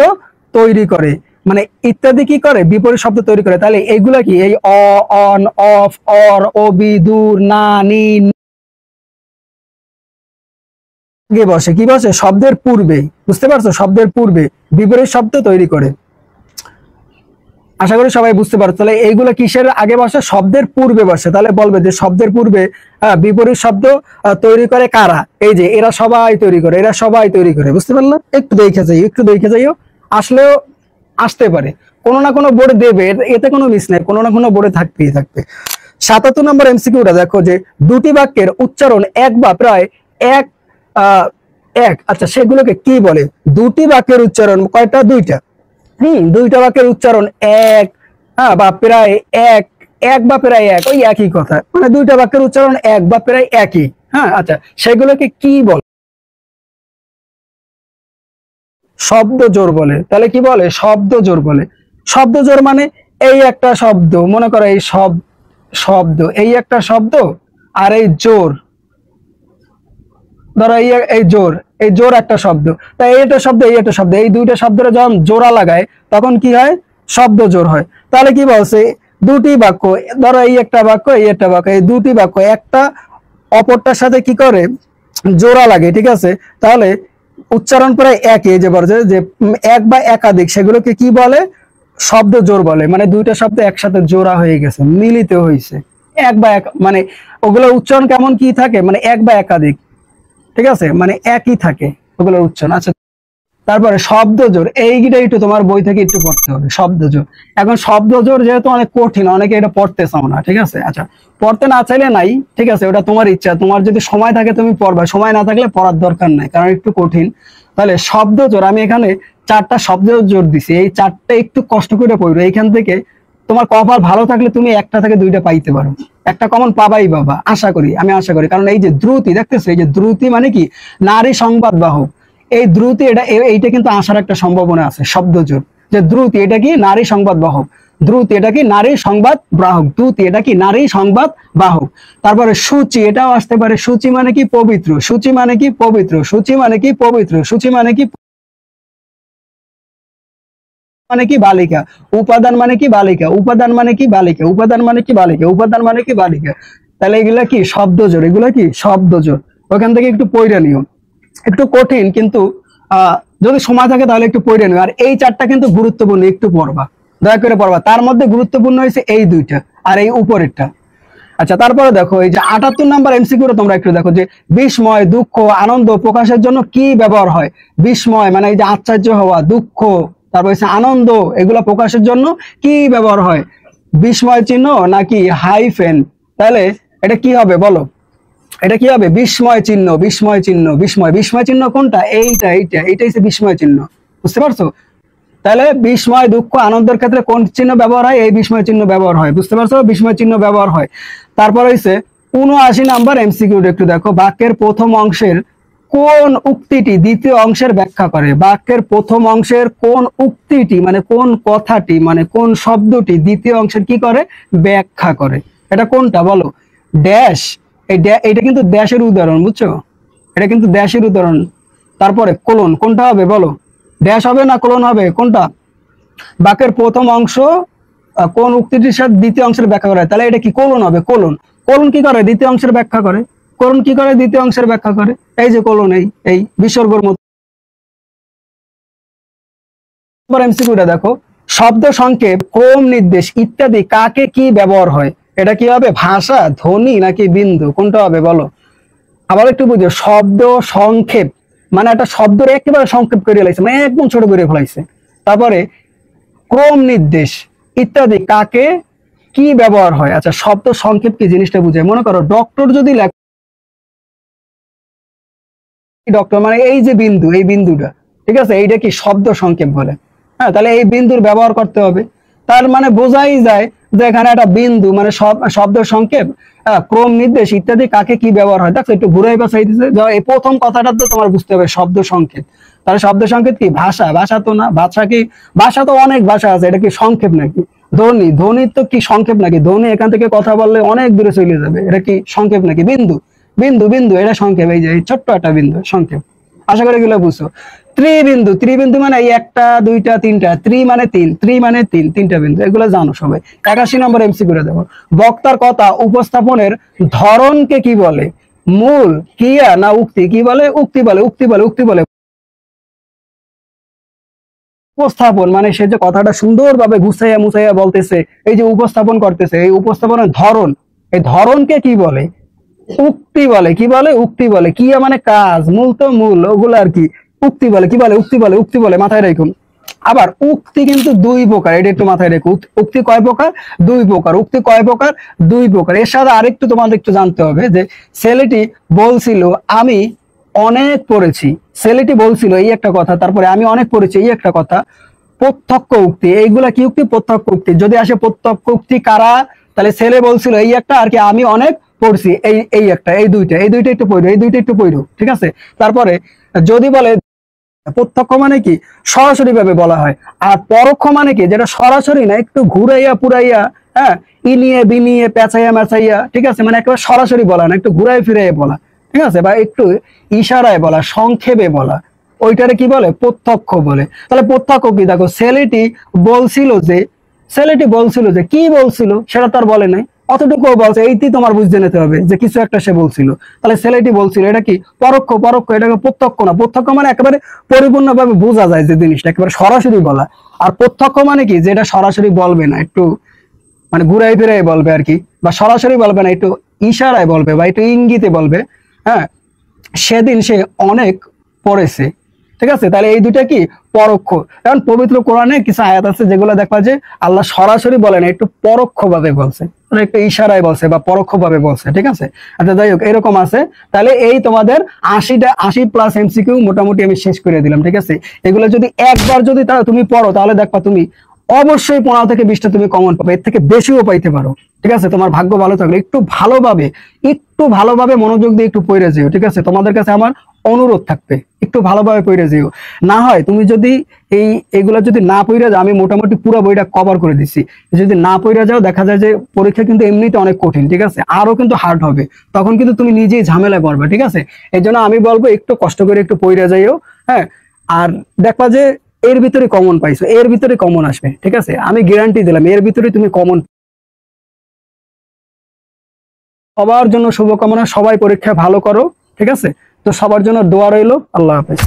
তৈরি করে। মানে ইত্যাদি কি করে? বিপরীত শব্দ তৈরি করে। তাহলে এইগুলা কি? এই অ, অন, অফ, অর, অবি, দূর, না, নি বসে, কি বসে? শব্দের পূর্বে। বুঝতে পারছো? শব্দের পূর্বে বিপরীত শব্দ তৈরি করে। আশা করি সবাই বুঝতে পারছো। তাহলে এইগুলো কিসের আগে বসে? শব্দের পূর্বে বসে। তাহলে বলবে যে শব্দের পূর্বে বিপরীত শব্দ তৈরি করে কারা? এই যে এরা সবাই তৈরি করে, এরা সবাই তৈরি করে। বুঝতে পারলে? একটু দেখে যাই, একটু দেখে যাইও, আসলেও আসতে পারে, কোনো না কোনো বোর্ডে দেবে, এতে কোনো মিস নাই, কোনো না কোনো বোর্ডে থাকতেই থাকবে। ৭৭ নম্বর এমসিকিউটা দেখো যে দুটি বাক্যের উচ্চারণ এক বা প্রায় এক এক, আচ্ছা সেগুলোকে কি বলে? দুটি বাক্যের উচ্চারণ কয়টা? দুইটা। দুইটা বাক্যের উচ্চারণ এক বা প্রায় এক, এক বা প্রায় এক, ওই একই কথা, মানে দুইটা বাক্যের উচ্চারণ এক বা প্রায় একই। হ্যাঁ, আচ্ছা সেগুলোকে কি বলে? শব্দ জোর বলে। তাহলে কি বলে? শব্দ জোর বলে। শব্দ জোর মানে এই একটা শব্দ, মনে করো এই শব্দ, এই একটা শব্দ, আর এই জোর, ধরো এই জোর, এই জোর একটা শব্দ, তাই এই একটা শব্দ, এই একটা শব্দ, এই দুইটা শব্দের যখন জোড়া লাগায় তখন কি হয়? শব্দ জোর হয়। তাহলে কি বলছে? দুটি বাক্য, ধরো এই একটা বাক্য, এই একটা বাক্য, এই দুটি বাক্য একটা অপরটার সাথে কি করে? জোড়া লাগে, ঠিক আছে? তাহলে উচ্চারণ প্রায় একই, যে বলছে যে এক বা একাধিক, সেগুলোকে কি বলে? শব্দ জোর বলে। মানে দুইটা শব্দ একসাথে জোড়া হয়ে গেছে, মিলিত হয়েছে। এক বা এক মানে ওগুলো উচ্চারণ কেমন কি থাকে? মানে এক বা একাধিক, ঠিক আছে, মানে একই থাকে ওগুলোর উচ্চারণ। আচ্ছা, তারপরে শব্দ জোর, এইটা একটু তোমার বই থেকে একটু পড়তে হবে, শব্দ জোর। এখন শব্দ জোর যেহেতু অনেক কঠিন, অনেকে এটা পড়তে চাও না, ঠিক আছে? আচ্ছা, পড়তে না চাইলে নাই, ঠিক আছে, ওটা তোমার ইচ্ছা, তোমার যদি সময় থাকে তুমি পড়বা, সময় না থাকলে পড়ার দরকার নাই, কারণ একটু কঠিন। তাহলে শব্দ জোর আমি এখানে 4টা শব্দ জোর দিছি, এই 4টা একটু কষ্ট করে পড়বে। এইখান থেকে তোমার কপাল ভালো থাকলে তুমি একটা থেকে দুইটা পাইতে পারো, একটা কমন পাবাই বাবা, আশা করি, আমি আশা করি। কারণ এই যে দ্রুতি দেখতেছো, এই যে দ্রুতি মানে কি? নারী সংবাদ বাহক। এই দ্রুতি, এইটা কিন্তু আসার একটা সম্ভাবনা আছে। শব্দ জোর যে দ্রুতি, এটা কি? নারী সংবাদ বাহক। দ্রুতি এটা কি? নারী সংবাদ বাহক। দ্রুতি এটা কি? নারী সংবাদ বাহক। তারপরে সূচি, এটাও আসতে পারে। সূচি মানে কি? পবিত্র। সূচি মানে কি? পবিত্র। সূচি মানে কি? পবিত্র। সূচি মানে কি? মানে কি? বালিকা। উপাদান মানে কি? বালিকা। উপাদান মানে কি? বালিকা। উপাদান মানে কি? বালিকা। উপাদান মানে কি? বালিকা। তাহলে এগুলা কি? শব্দ জোর। এগুলা কি? শব্দ জোর। ওখান থেকে একটু পড়ে নিও, একটু কঠিন, কিন্তু যদি সময় থাকে তাহলে একটু পড়ে নিও। আর এই 4টা কিন্তু গুরুত্বপূর্ণ, একটু পড়বা, দয়া করে পড়বা। তার মধ্যে গুরুত্বপূর্ণ হয়েছে এই দুইটা আর এই উপরেরটা। আচ্ছা, তারপরে দেখো এই যে 78 নাম্বার এমসিকিউ তোমরা একটু দেখো যে বিস্ময়, দুঃখ, আনন্দ প্রকাশের জন্য কি ব্যবহার হয়? বিস্ময় মানে এই যে আশ্চর্য হওয়া, দুঃখ, তারপর হচ্ছে আনন্দ, এগুলা প্রকাশের জন্য কি ব্যবহার হয়? বিস্ময় চিহ্ন নাকি হাইফেন? তাহলে এটা কি হবে বলো? এটা কি হবে? বিস্ময় চিহ্ন, বিস্ময় চিহ্ন, বিস্ময়, বিস্ময় চিহ্ন কোনটা? এইটা হচ্ছে বিস্ময় চিহ্ন। বুঝতে পারছো? তাহলে বিস্ময়, দুঃখ, আনন্দের ক্ষেত্রে কোন চিহ্ন ব্যবহার হয়? এই বিস্ময় চিহ্ন ব্যবহার হয়। বুঝতে পারছো? বিস্ময় চিহ্ন ব্যবহার হয়। তারপর হইছে ৭৯ নাম্বার এমসিকিউ একটু দেখো, বাক্যের প্রথম অংশের কোন উক্তিটি দ্বিতীয় অংশের ব্যাখ্যা করে? বাক্যের প্রথম অংশের কোন উক্তিটি মানে কোন কথাটি মানে কোন শব্দটি দ্বিতীয় অংশের কি করে? ব্যাখ্যা করে। এটা কোনটা বলো? ড্যাশ। এটা কিন্তু ড্যাশের উদাহরণ, বুঝছো? এটা কিন্তু ড্যাশের উদাহরণ। তারপরে কোলন, কোনটা হবে বলো? ড্যাশ হবে না কোলন হবে? কোনটা? বাক্যের প্রথম অংশ কোন উক্তিটির সাথে দ্বিতীয় অংশের ব্যাখ্যা করে? তাহলে এটা কি? কোলন হবে। কোলন। কোলন কি করে? দ্বিতীয় অংশের ব্যাখ্যা করে। কোলন কি করে? দ্বিতীয় অংশের ব্যাখ্যা করে। এই যে কোলন, এই বিসর্গর মতো। এমসিকিউটা দেখো, শব্দ সংক্ষেপ, ক্রম নির্দেশ ইত্যাদি কাকে কি ব্যবহার হয়? এটা কি হবে? ভাষা, ধ্বনি নাকি বিন্দু? কোনটা হবে বলো? আবার একটু বুঝো, শব্দ সংক্ষেপ মানে একটা শব্দের একেবারে সংক্ষেপ করে ফেলাইছে, মানে একদম ছোট করে ফেলাইছে। তারপরে ক্রম নির্দেশ ইত্যাদি কাকে কি ব্যবহার হয়? আচ্ছা, শব্দ সংক্ষেপ কি জিনিসটা বুঝায়? মনে করো ডক্টর যদি লেখে, ডক্টর মানে এই যে বিন্দু, এই বিন্দুটা, ঠিক আছে, এইটা কি শব্দ সংক্ষেপ বলে। হ্যাঁ, তাহলে এই বিন্দুর ব্যবহার করতে হবে। তার মানে বোঝাই যায় যে এখানে একটা বিন্দু মানে শব্দ সংক্ষেপ, ক্রম নির্দেশ ইত্যাদি কাকে কি ব্যবহার হয়। দেখো একটু ঘুরাই বাছাই দিচ্ছে, এই প্রথম কথাটা তো তোমার বুঝতে হবে, শব্দ সংক্ষেপ। তাহলে শব্দ সংক্ষেপ কি? ভাষা। ভাষা তো না, ভাষা কি? ভাষা তো অনেক ভাষা আছে, এটা কি সংক্ষেপ নাকি? ধ্বনি, ধ্বনি তো কি সংক্ষেপ নাকি? ধ্বনি এখান থেকে কথা বললে অনেক দূরে চলে যাবে, এটা কি সংক্ষেপ নাকি? বিন্দু, বিন্দু, বিন্দু এটা সংক্ষেপ, এই যে এই ছোট্ট একটা বিন্দু সংক্ষেপ। আশা করি এগুলো বুঝছো। ত্রিবিন্দু, ত্রিবিন্দু মানে এই একটা, দুইটা, তিনটা, মানে মানে তিনটা বিন্দু, এগুলো জানো সবাই। 81 নম্বর এমসিকিউ করে দেবো, বক্তার কথা উপস্থাপনের ধরনকে কি বলে? মূল, ক্রিয়া না উক্তি? কি বলে? উক্তি বলে, উক্তি বলে, উক্তি বলে। উপস্থাপন মানে সে যে কথাটা সুন্দরভাবে গুছাইয়া মুছাইয়া বলতেছে, এই যে উপস্থাপন করতেছে, এই উপস্থাপনের ধরন, এই ধরনকে কি বলে? উক্তি বলে। কি বলে? উক্তি বলে। কি মানে কাজ, মূল তো মূল, ওগুলো আর কি উক্তি বলে। কি বলে? উক্তি বলে। উক্তি বলে, মাথায় রাখুন। আবার উক্তি কিন্তু দুই প্রকার, এটা একটু মাথায় রেখো। উক্তি কয় প্রকার? দুই প্রকার। উক্তি কয় প্রকার? দুই প্রকার। এর সাথে আরেকটু তোমাদের একটু জানতে হবে যে ছেলেটি বলছিল আমি অনেক পড়েছি, ছেলেটি বলছিল এই একটা কথা, তারপরে আমি অনেক পড়েছি এই একটা কথা। প্রত্যক্ষ উক্তি, এইগুলা কি উক্তি? প্রত্যক্ষ উক্তি। যদি আসে প্রত্যক্ষ উক্তি কারা, তাহলে ছেলে বলছিল এই একটা, আর কি আমি অনেক পড়ছি এই এই একটা, এই দুইটা, এই দুইটা একটু পড়ো, এই দুইটা একটু পড়ো, ঠিক আছে? তারপরে যদি বলে প্রত্যক্ষ মানে কি সরাসরি ভাবে বলা হয়, আর পরোক্ষ মানে কি যেটা সরাসরি না, একটু ঘুরাইয়া পুরাইয়া, হ্যাঁ, ইনিয়ে বিনিয়ে পেঁচাইয়া মেচাইয়া, ঠিক আছে, মানে একেবারে সরাসরি বলা না, একটু ঘুরাই ফিরাইয়া বলা, ঠিক আছে, বা একটু ইশারায় বলা, সংক্ষেপে বলা, ওইটারে কি বলে? প্রত্যক্ষ বলে। তাহলে প্রত্যক্ষ কি? দেখো ছেলেটি বলছিল যে, ছেলেটি বলছিল যে, কি বলছিল সেটা তার বলে নাই, অতটুকু বলছে, এইটি তোমার বুঝতে নিতে হবে যে কিছু একটা সে বলছিল। তাহলে ছেলেটি বলছিল, এটা কি পরোক্ষ? পরোক্ষ, এটাকে প্রত্যক্ষ না। প্রত্যক্ষ মানে একেবারে পরিপূর্ণভাবে বোঝা যায় যে জিনিসটা একেবারে সরাসরি বলা। আর প্রত্যক্ষ মানে কি যেটা সরাসরি বলবে না, একটু মানে ঘুরাই ফিরাই বলবে আর কি, বা সরাসরি বলবে না, একটু ইশারায় বলবে বা একটু ইঙ্গিতে বলবে। হ্যাঁ, সেদিন সে অনেক পড়েছে, ঠিক আছে? তাহলে এই দুইটা কি পরোক্ষ। কারণ পবিত্র কোরআনে কিছু আয়াত আছে যেগুলো দেখবা যে আল্লাহ সরাসরি বলে না, একটু পরোক্ষ ভাবে বলছে, মানে একটু ইশারায় বলছে বা পরোক্ষ ভাবে বলছে, ঠিক আছে? আচ্ছা, যাই হোক, এরকম আছে। তাহলে এই তোমাদের 80+ এমসিকিউ মোটামুটি আমি শেষ করে দিলাম, ঠিক আছে? এগুলো যদি একবার যদি তুমি পড়ো, তাহলে দেখবা তুমি অবশ্যই 15 থেকে 20টা তুমি কমন পাবে, এর থেকে বেশিও পাইতে পারো, ঠিক আছে? তোমার ভাগ্য ভালো থাকলে একটু ভালোভাবে মনোযোগ দিয়ে একটু পড়ে যেও, ঠিক আছে? তোমাদের কাছে আমার অনুরোধ থাকবে, একটু ভালোভাবে পড়ে যেও। না হয় তুমি যদি এগুলা যদি না পড়ে যাও, আমি মোটামুটি পুরো বইটা কভার করে দিছি, যদি না পড়ে যাও দেখা যায় যে পরীক্ষা কিন্তু এমনিতে অনেক কঠিন, ঠিক আছে? আরো কিন্তু হার্ড হবে, তখন কিন্তু তুমি নিজেই ঝামেলায় পড়বে, ঠিক আছে? এই জন্য আমি বলবো একটু কষ্ট করে একটু পড়ে যাইও, হ্যাঁ। আর দেখবা যে এর ভিতরে কমন পাইছো, এর ভিতরে কমন আসবে, ঠিক আছে? আমি গ্যারান্টি দিলাম এর ভিতরে তুমি কমন। সবার জন্য শুভকামনা, সবাই পরীক্ষা ভালো করো, ঠিক আছে? তো সবার জন্য দোয়া রইলো। আল্লাহ হাফেজ।